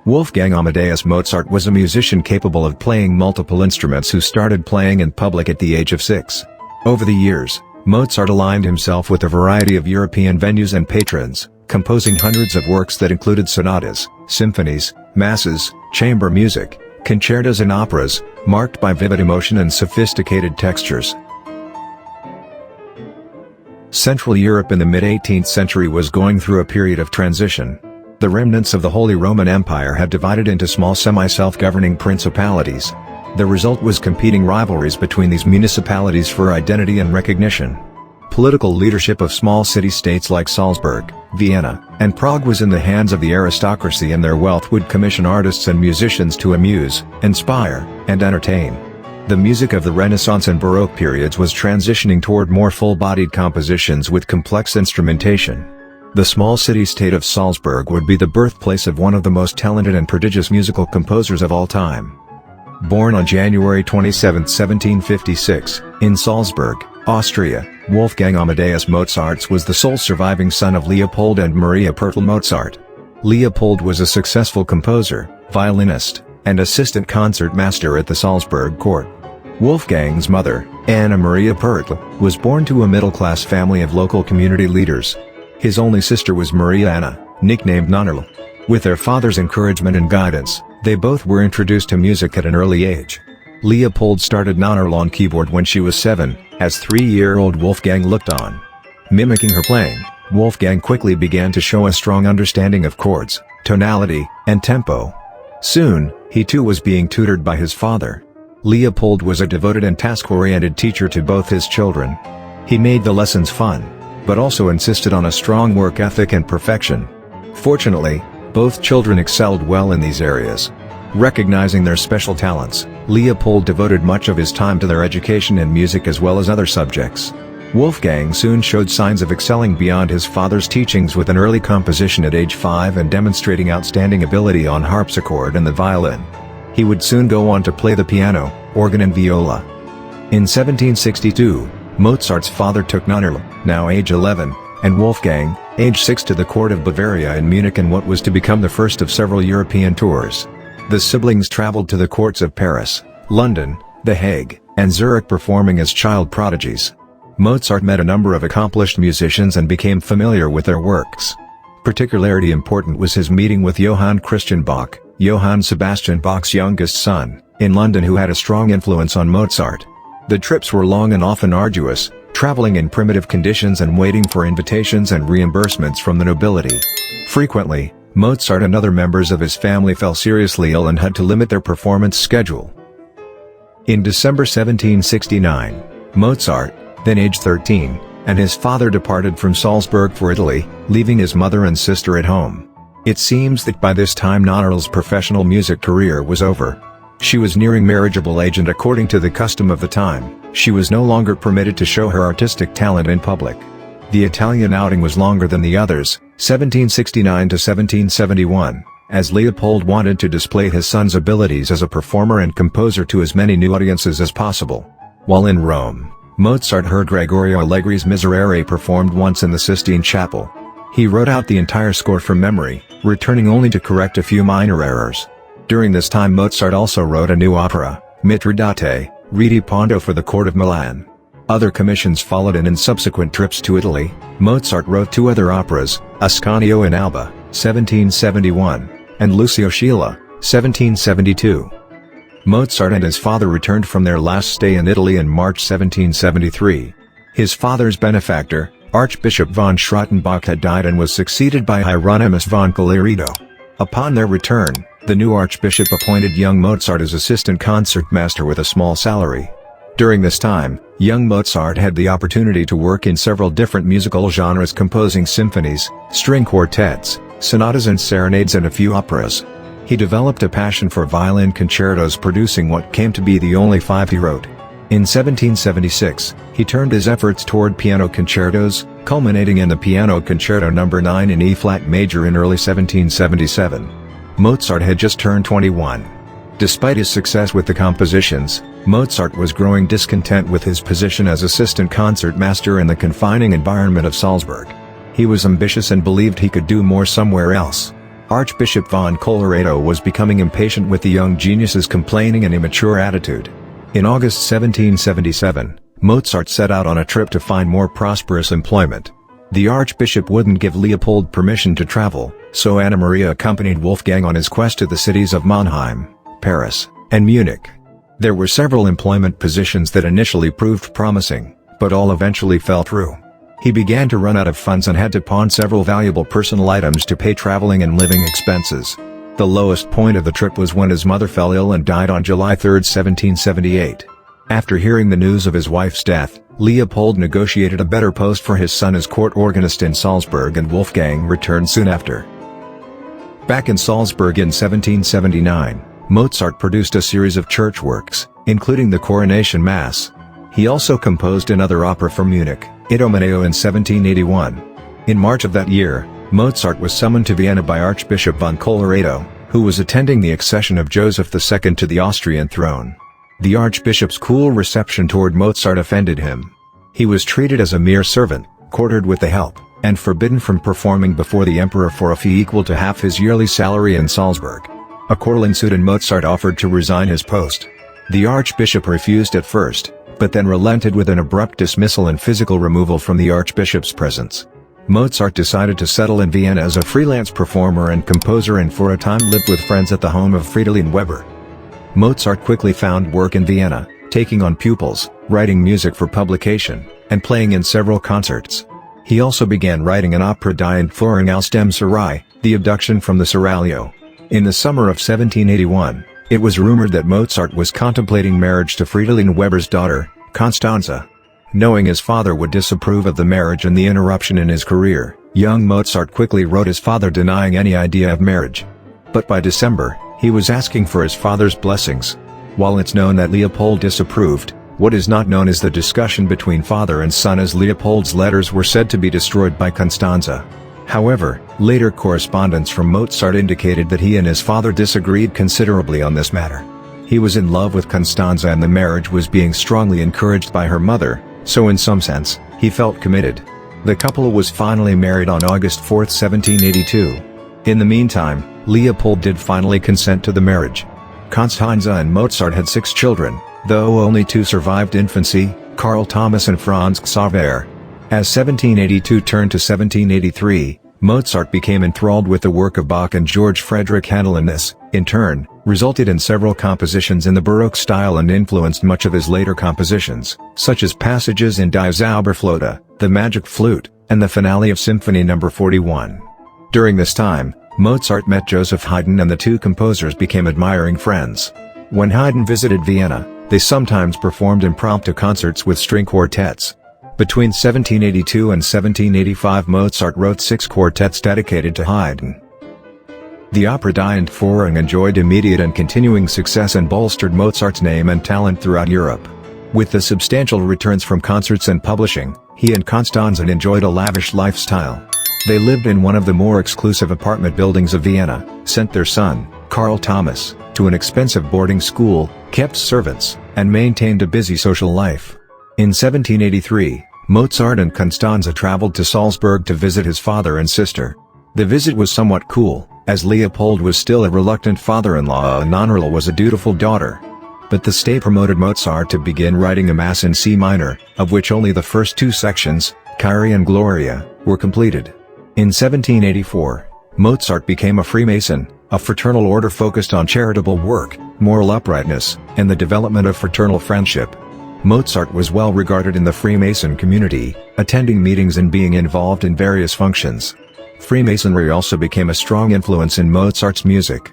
Wolfgang Amadeus Mozart was a musician capable of playing multiple instruments who started playing in public at the age of 6. Over the years, Mozart aligned himself with a variety of European venues and patrons, composing hundreds of works that included sonatas, symphonies, masses, chamber music, concertos and operas, marked by vivid emotion and sophisticated textures. Central Europe in the mid-18th century was going through a period of transition. The remnants of the Holy Roman Empire had divided into small semi-self-governing principalities. The result was competing rivalries between these municipalities for identity and recognition. Political leadership of small city-states like Salzburg, Vienna, and Prague was in the hands of the aristocracy, and their wealth would commission artists and musicians to amuse, inspire, and entertain. The music of the Renaissance and Baroque periods was transitioning toward more full-bodied compositions with complex instrumentation. The small city-state of Salzburg would be the birthplace of one of the most talented and prodigious musical composers of all time. Born on January 27, 1756, in Salzburg, Austria, Wolfgang Amadeus Mozart was the sole surviving son of Leopold and Maria Mozart. Leopold was a successful composer, violinist, and assistant concertmaster at the Salzburg court. Wolfgang's mother, Anna Maria was born to a middle-class family of local community leaders. His only sister was Maria Anna, nicknamed Nonnerl. With their father's encouragement and guidance, they both were introduced to music at an early age. Leopold started Nonnerl on keyboard when she was 7, as 3-year-old Wolfgang looked on. Mimicking her playing, Wolfgang quickly began to show a strong understanding of chords, tonality, and tempo. Soon, he too was being tutored by his father. Leopold was a devoted and task-oriented teacher to both his children. He made the lessons fun, but also insisted on a strong work ethic and perfection. Fortunately, both children excelled well in these areas. Recognizing their special talents, Leopold devoted much of his time to their education in music as well as other subjects. Wolfgang soon showed signs of excelling beyond his father's teachings, with an early composition at age 5 and demonstrating outstanding ability on harpsichord and the violin. He would soon go on to play the piano, organ and viola. In 1762, Mozart's father took Nonnerl, now age 11, and Wolfgang, age 6, to the court of Bavaria in Munich in what was to become the first of several European tours. The siblings traveled to the courts of Paris, London, The Hague, and Zurich, performing as child prodigies. Mozart met a number of accomplished musicians and became familiar with their works. Particularly important was his meeting with Johann Christian Bach, Johann Sebastian Bach's youngest son, in London, who had a strong influence on Mozart. The trips were long and often arduous, traveling in primitive conditions and waiting for invitations and reimbursements from the nobility. Frequently, Mozart and other members of his family fell seriously ill and had to limit their performance schedule. In December 1769, Mozart, then age 13, and his father departed from Salzburg for Italy, leaving his mother and sister at home. It seems that by this time Nonnerl's professional music career was over. She was nearing marriageable age, and according to the custom of the time, she was no longer permitted to show her artistic talent in public. The Italian outing was longer than the others, 1769 to 1771, as Leopold wanted to display his son's abilities as a performer and composer to as many new audiences as possible. While in Rome, Mozart heard Gregorio Allegri's Miserere performed once in the Sistine Chapel. He wrote out the entire score from memory, returning only to correct a few minor errors. During this time Mozart also wrote a new opera, Mitridate, Ridi Pondo, for the court of Milan. Other commissions followed, and in subsequent trips to Italy, Mozart wrote 2 other operas, Ascanio in Alba, 1771, and Lucio Scilla, 1772. Mozart and his father returned from their last stay in Italy in March 1773. His father's benefactor, Archbishop von Schrottenbach, had died and was succeeded by Hieronymus von Colleredo. Upon their return, the new archbishop appointed young Mozart as assistant concertmaster with a small salary. During this time, young Mozart had the opportunity to work in several different musical genres, composing symphonies, string quartets, sonatas and serenades, and a few operas. He developed a passion for violin concertos, producing what came to be the only 5 he wrote. In 1776, he turned his efforts toward piano concertos, culminating in the Piano Concerto No. 9 in E-flat major in early 1777. Mozart had just turned 21. Despite his success with the compositions, Mozart was growing discontent with his position as assistant concertmaster in the confining environment of Salzburg. He was ambitious and believed he could do more somewhere else. Archbishop von Colloredo was becoming impatient with the young genius's complaining and immature attitude. In August 1777, Mozart set out on a trip to find more prosperous employment. The archbishop wouldn't give Leopold permission to travel, so Anna Maria accompanied Wolfgang on his quest to the cities of Mannheim, Paris, and Munich. There were several employment positions that initially proved promising, but all eventually fell through. He began to run out of funds and had to pawn several valuable personal items to pay traveling and living expenses. The lowest point of the trip was when his mother fell ill and died on July 3, 1778. After hearing the news of his wife's death, Leopold negotiated a better post for his son as court organist in Salzburg, and Wolfgang returned soon after. Back in Salzburg in 1779, Mozart produced a series of church works, including the Coronation Mass. He also composed another opera for Munich, Idomeneo, in 1781. In March of that year, Mozart was summoned to Vienna by Archbishop von Colloredo, who was attending the accession of Joseph II to the Austrian throne. The archbishop's cool reception toward Mozart offended him. He was treated as a mere servant, quartered with the help, and forbidden from performing before the emperor for a fee equal to half his yearly salary in Salzburg. A quarrel ensued and Mozart offered to resign his post. The archbishop refused at first, but then relented with an abrupt dismissal and physical removal from the archbishop's presence. Mozart decided to settle in Vienna as a freelance performer and composer, and for a time lived with friends at the home of Fridolin Weber. Mozart quickly found work in Vienna, taking on pupils, writing music for publication, and playing in several concerts. He also began writing an opera Die Entführung aus dem Serail, The Abduction from the Seraglio. In the summer of 1781, it was rumored that Mozart was contemplating marriage to Fridolin Weber's daughter, Constanze. Knowing his father would disapprove of the marriage and the interruption in his career, young Mozart quickly wrote his father denying any idea of marriage. But by December, he was asking for his father's blessings. While it's known that Leopold disapproved, what is not known is the discussion between father and son, as Leopold's letters were said to be destroyed by Constanze. However, later correspondence from Mozart indicated that he and his father disagreed considerably on this matter. He was in love with Constanze and the marriage was being strongly encouraged by her mother, so in some sense, he felt committed. The couple was finally married on August 4, 1782. In the meantime, Leopold did finally consent to the marriage. Constanze and Mozart had 6 children, though only 2 survived infancy, Carl Thomas and Franz Xaver. As 1782 turned to 1783, Mozart became enthralled with the work of Bach and George Frederick Handel, and this, in turn, resulted in several compositions in the Baroque style and influenced much of his later compositions, such as passages in Die Zauberflöte, the Magic Flute, and the finale of Symphony No. 41. During this time, Mozart met Joseph Haydn, and the two composers became admiring friends. When Haydn visited Vienna, they sometimes performed impromptu concerts with string quartets. Between 1782 and 1785 Mozart wrote 6 quartets dedicated to Haydn. The opera Die Entführung enjoyed immediate and continuing success and bolstered Mozart's name and talent throughout Europe. With the substantial returns from concerts and publishing, he and Constanze enjoyed a lavish lifestyle. They lived in one of the more exclusive apartment buildings of Vienna, sent their son, Carl Thomas, to an expensive boarding school, kept servants, and maintained a busy social life. In 1783, Mozart and Constanze traveled to Salzburg to visit his father and sister. The visit was somewhat cool, as Leopold was still a reluctant father-in-law and Honorla was a dutiful daughter. But the stay promoted Mozart to begin writing a Mass in C minor, of which only the first 2 sections, Kyrie and Gloria, were completed. In 1784, Mozart became a Freemason, a fraternal order focused on charitable work, moral uprightness, and the development of fraternal friendship. Mozart was well regarded in the Freemason community, attending meetings and being involved in various functions. Freemasonry also became a strong influence in Mozart's music.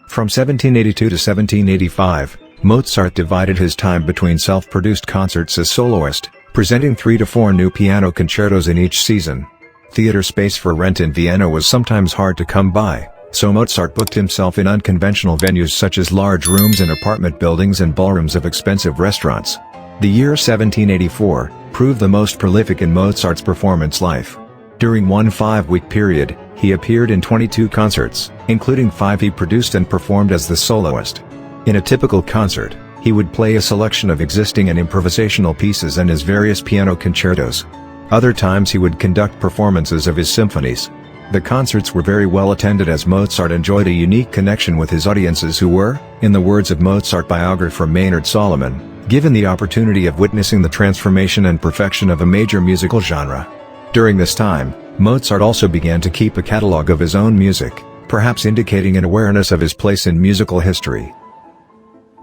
From 1782 to 1785, Mozart divided his time between self-produced concerts as soloist, presenting 3 to 4 new piano concertos in each season. Theater space for rent in Vienna was sometimes hard to come by, so Mozart booked himself in unconventional venues such as large rooms in apartment buildings and ballrooms of expensive restaurants. The year 1784 proved the most prolific in Mozart's performance life. During one 5-week period, he appeared in 22 concerts, including 5 he produced and performed as the soloist. In a typical concert, he would play a selection of existing and improvisational pieces and his various piano concertos. Other times he would conduct performances of his symphonies. The concerts were very well attended as Mozart enjoyed a unique connection with his audiences who were, in the words of Mozart biographer Maynard Solomon, given the opportunity of witnessing the transformation and perfection of a major musical genre. During this time, Mozart also began to keep a catalogue of his own music, perhaps indicating an awareness of his place in musical history.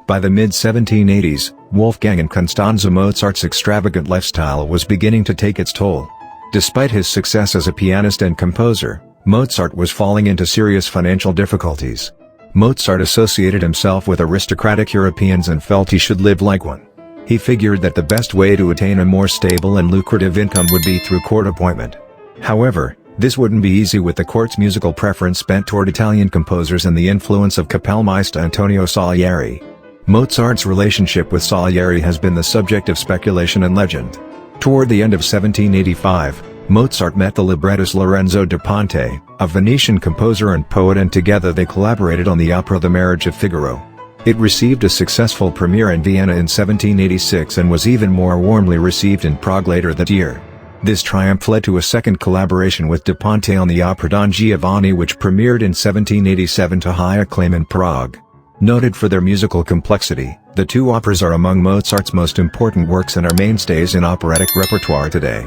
By the mid-1780s, Wolfgang and Constanze Mozart's extravagant lifestyle was beginning to take its toll. Despite his success as a pianist and composer, Mozart was falling into serious financial difficulties. Mozart associated himself with aristocratic Europeans and felt he should live like one. He figured that the best way to attain a more stable and lucrative income would be through court appointment. However, this wouldn't be easy with the court's musical preference bent toward Italian composers and the influence of Kapellmeister Antonio Salieri. Mozart's relationship with Salieri has been the subject of speculation and legend. Toward the end of 1785, Mozart met the librettist Lorenzo da Ponte, a Venetian composer and poet, and together they collaborated on the opera The Marriage of Figaro. It received a successful premiere in Vienna in 1786 and was even more warmly received in Prague later that year. This triumph led to a second collaboration with da Ponte on the opera Don Giovanni, which premiered in 1787 to high acclaim in Prague. Noted for their musical complexity, the two operas are among Mozart's most important works and are mainstays in operatic repertoire today.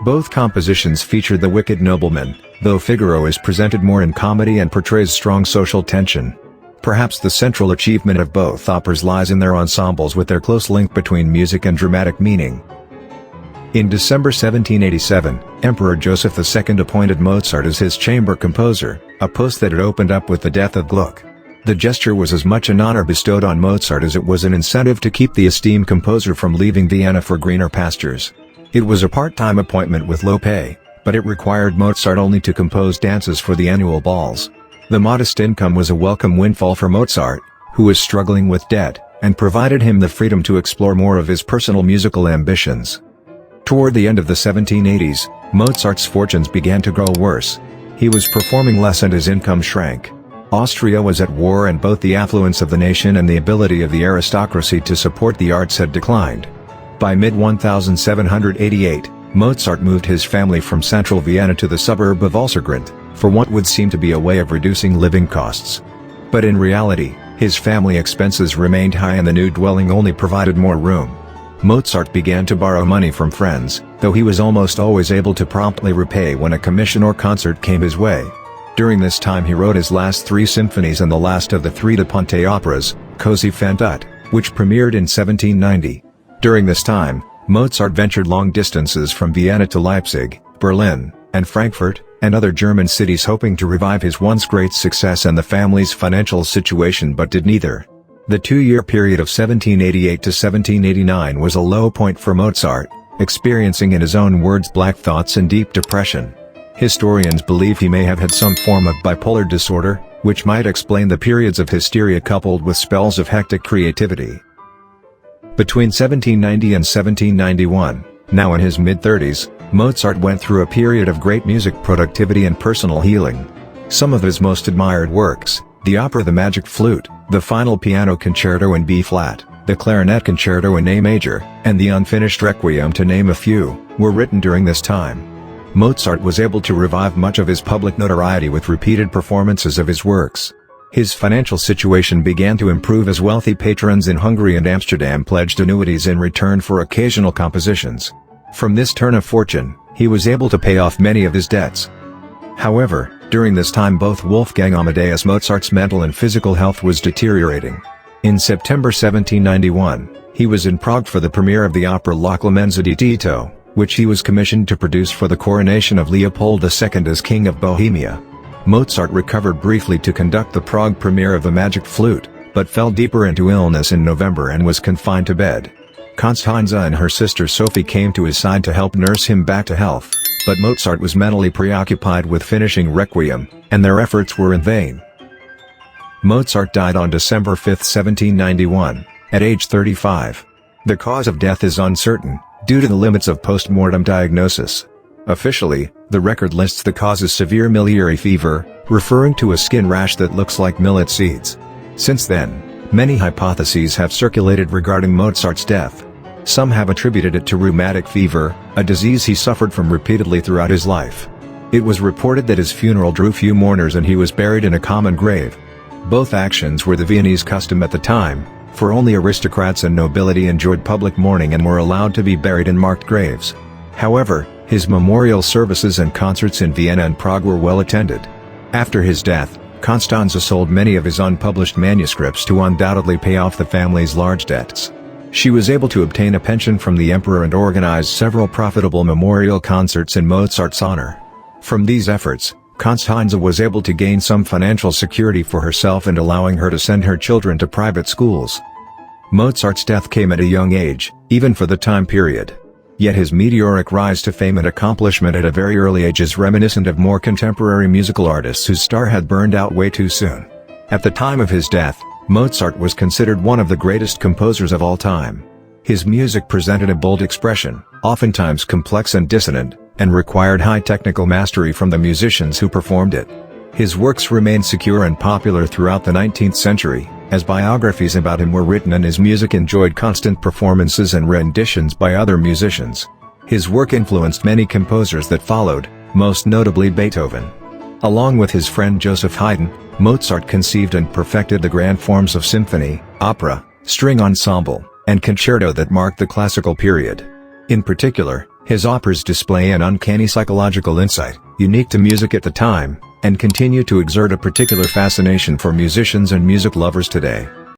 Both compositions feature the wicked nobleman, though Figaro is presented more in comedy and portrays strong social tension. Perhaps the central achievement of both operas lies in their ensembles with their close link between music and dramatic meaning. In December 1787, Emperor Joseph II appointed Mozart as his chamber composer, a post that had opened up with the death of Gluck. The gesture was as much an honor bestowed on Mozart as it was an incentive to keep the esteemed composer from leaving Vienna for greener pastures. It was a part-time appointment with low pay, but it required Mozart only to compose dances for the annual balls. The modest income was a welcome windfall for Mozart, who was struggling with debt, and provided him the freedom to explore more of his personal musical ambitions. Toward the end of the 1780s, Mozart's fortunes began to grow worse. He was performing less and his income shrank. Austria was at war and both the affluence of the nation and the ability of the aristocracy to support the arts had declined. By mid-1788, Mozart moved his family from central Vienna to the suburb of Alsergrund, for what would seem to be a way of reducing living costs. But in reality, his family expenses remained high and the new dwelling only provided more room. Mozart began to borrow money from friends, though he was almost always able to promptly repay when a commission or concert came his way. During this time he wrote his last three symphonies and the last of the three da Ponte operas, Così fan tutte, which premiered in 1790. During this time, Mozart ventured long distances from Vienna to Leipzig, Berlin, and Frankfurt, and other German cities hoping to revive his once great success and the family's financial situation, but did neither. The two-year period of 1788 to 1789 was a low point for Mozart, experiencing in his own words black thoughts and deep depression. Historians believe he may have had some form of bipolar disorder, which might explain the periods of hysteria coupled with spells of hectic creativity. Between 1790 and 1791, now in his mid-30s, Mozart went through a period of great music productivity and personal healing. Some of his most admired works, the opera The Magic Flute, the Final Piano Concerto in B-flat, the Clarinet Concerto in A major, and the unfinished Requiem, to name a few, were written during this time. Mozart was able to revive much of his public notoriety with repeated performances of his works. His financial situation began to improve as wealthy patrons in Hungary and Amsterdam pledged annuities in return for occasional compositions. From this turn of fortune, he was able to pay off many of his debts. However, during this time both Wolfgang Amadeus Mozart's mental and physical health was deteriorating. In September 1791, he was in Prague for the premiere of the opera La Clemenza di Tito, which he was commissioned to produce for the coronation of Leopold II as King of Bohemia. Mozart recovered briefly to conduct the Prague premiere of the Magic Flute, but fell deeper into illness in November and was confined to bed. Constanze and her sister Sophie came to his side to help nurse him back to health, but Mozart was mentally preoccupied with finishing Requiem, and their efforts were in vain. Mozart died on December 5, 1791, at age 35. The cause of death is uncertain, due to the limits of post-mortem diagnosis. Officially, the record lists the cause as severe miliary fever, referring to a skin rash that looks like millet seeds. Since then, many hypotheses have circulated regarding Mozart's death. Some have attributed it to rheumatic fever, a disease he suffered from repeatedly throughout his life. It was reported that his funeral drew few mourners and he was buried in a common grave. Both actions were the Viennese custom at the time, for only aristocrats and nobility enjoyed public mourning and were allowed to be buried in marked graves. However, his memorial services and concerts in Vienna and Prague were well attended. After his death, Constanze sold many of his unpublished manuscripts to undoubtedly pay off the family's large debts. She was able to obtain a pension from the emperor and organized several profitable memorial concerts in Mozart's honor. From these efforts, Constanze was able to gain some financial security for herself and allowing her to send her children to private schools. Mozart's death came at a young age, even for the time period. Yet his meteoric rise to fame and accomplishment at a very early age is reminiscent of more contemporary musical artists whose star had burned out way too soon. At the time of his death, Mozart was considered one of the greatest composers of all time. His music presented a bold expression, oftentimes complex and dissonant, and required high technical mastery from the musicians who performed it. His works remained secure and popular throughout the 19th century, as biographies about him were written and his music enjoyed constant performances and renditions by other musicians. His work influenced many composers that followed, most notably Beethoven. Along with his friend Joseph Haydn, Mozart conceived and perfected the grand forms of symphony, opera, string ensemble, and concerto that marked the classical period. In particular, his operas display an uncanny psychological insight, unique to music at the time, and continue to exert a particular fascination for musicians and music lovers today.